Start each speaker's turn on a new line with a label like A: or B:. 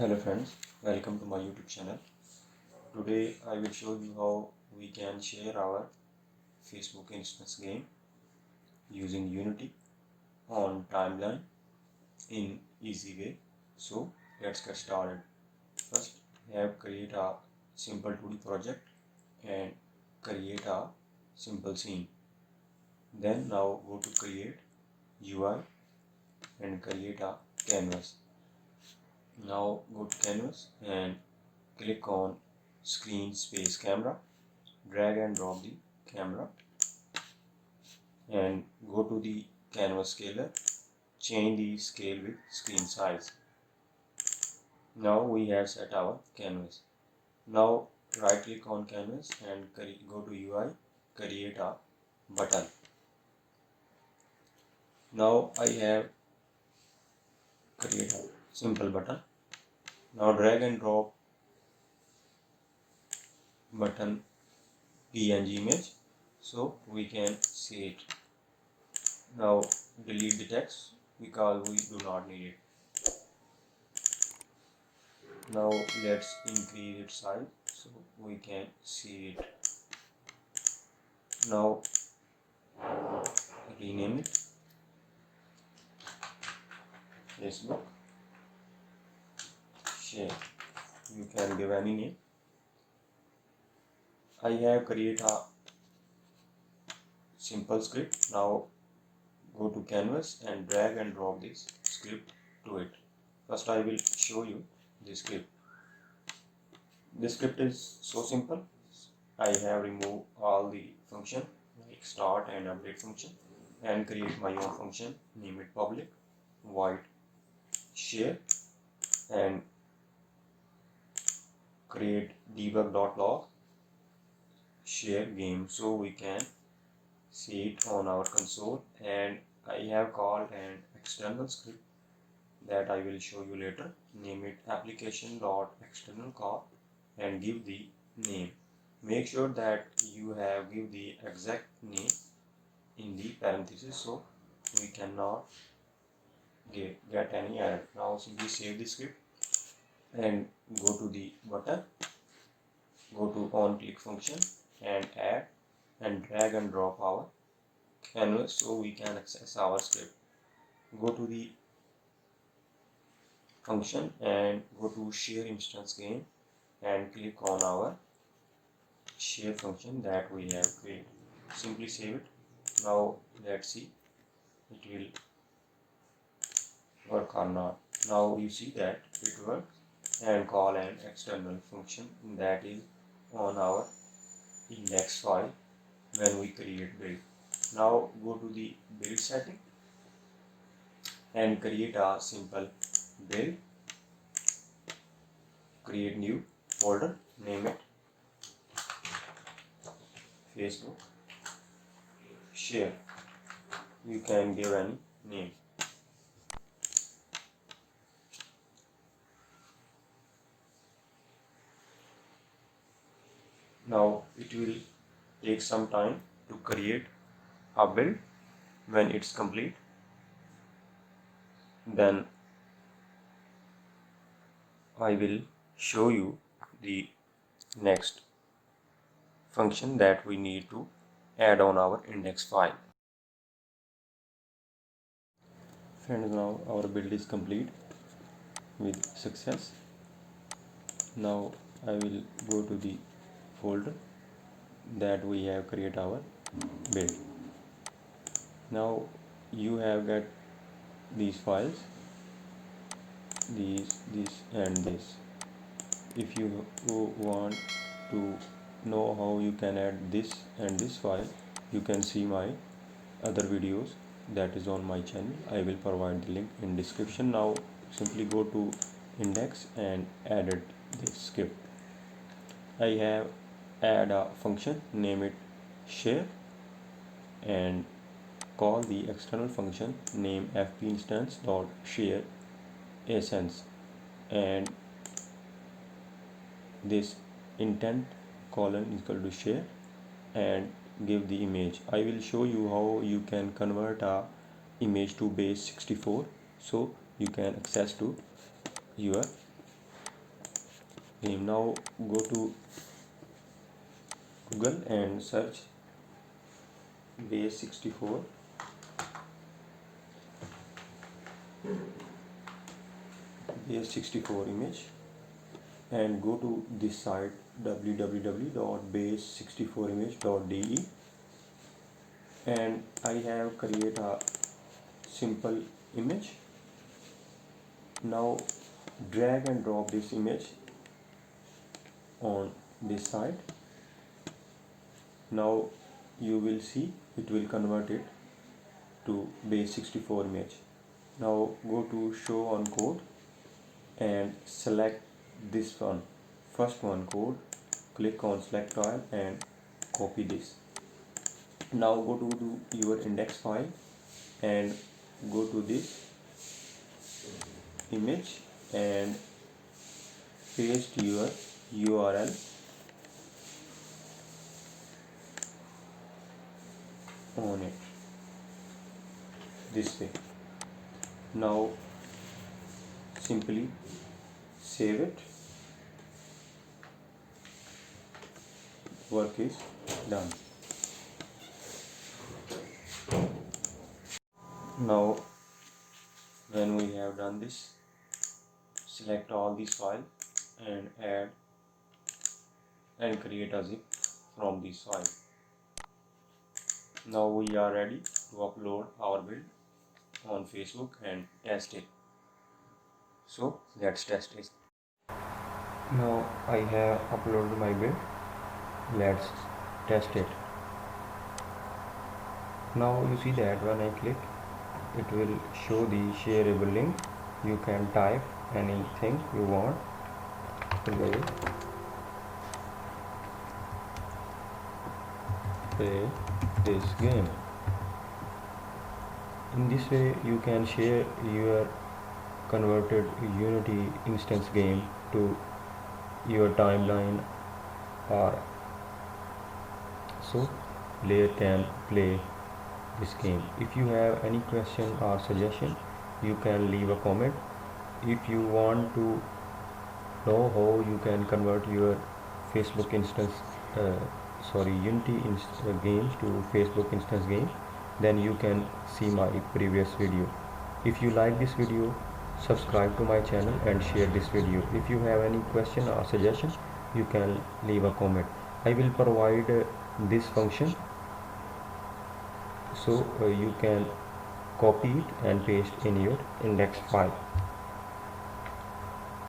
A: Hello friends, welcome to my YouTube channel. Today I will show you how we can share our Facebook instance game using Unity on timeline in easy way. So let's get started. First we have create a simple 2D project and create a simple scene. Then now go to create UI and create a canvas. Now go to canvas and click on screen space camera, drag and drop the camera and go to the canvas scaler, change the scale with screen size. Now we have set our canvas. Now right click on canvas and go to UI, create a button. Now I have create a simple button. Now drag and drop button PNG image so we can see it. Now delete the text because we do not need it. Now let's increase its size so we can see it. Now rename it Facebook share. You can give any name. I have created a simple script. Now go to canvas and drag and drop this script to it. First I will show you the script. This script is so simple. I have removed all the function like start and update function and create my own function, name it public, void share and create debug.log share game so we can see it on our console. And I have called an external script that I will show you later. Name it application.external call and give the name. Make sure that you have give the exact name in the parentheses so we cannot get any error. Now simply save the script and go to the button, go to on click function and add and drag and drop our canvas so we can access our script. Go to the function and go to share instance game and click on our share function that we have created. Simply save it. Now let's see it will work or not. Now you see that it works and call an external function that is on our index file when we create build. Now go to the build setting and create a simple build. Create new folder, name it Facebook share. You can give any name. Now it will take some time to create a build. When it's complete, then I will show you the next function that we need to add on our index file. Friends, now our build is complete with success. Now I will go to the folder that we have created our build. Now you have got these files, this and this. If you want to know how you can add this and this file, you can see my other videos that is on my channel. I will provide the link in description. Now simply go to index and added this script. I have add a function, name it share and call the external function name fpinstance.share essence and this intent colon is equal to share and give the image. I will show you how you can convert a image to base 64 so you can access to your game. Now go to Google and search base64 image and go to this site www.base64image.de, and I have create a simple image. Now drag and drop this image on this side. Now you will see it will convert it to base64 image. Now go to show on code and select this one, first one code, click on select all and copy this. Now go to your index file and go to this image and paste your URL on it this way. Now simply save it. Work is done. Now when we have done this, select all these files and add and create a zip from this file. Now we are ready to upload our build on Facebook and test it. So let's test it. Now I have uploaded my build. Let's test it. Now you see that when I click, it will show the shareable link. You can type anything you want. Play this game. In this way you can share your converted Unity instance game to your timeline, or so player can play this game. If you have any question or suggestion, you can leave a comment. If you want to know how you can convert your Facebook instance Unity games to Facebook instance game, then you can see my previous video. If you like this video, subscribe to my channel and share this video. If you have any question or suggestion, you can leave a comment. I will provide this function, so you can copy it and paste in your index file.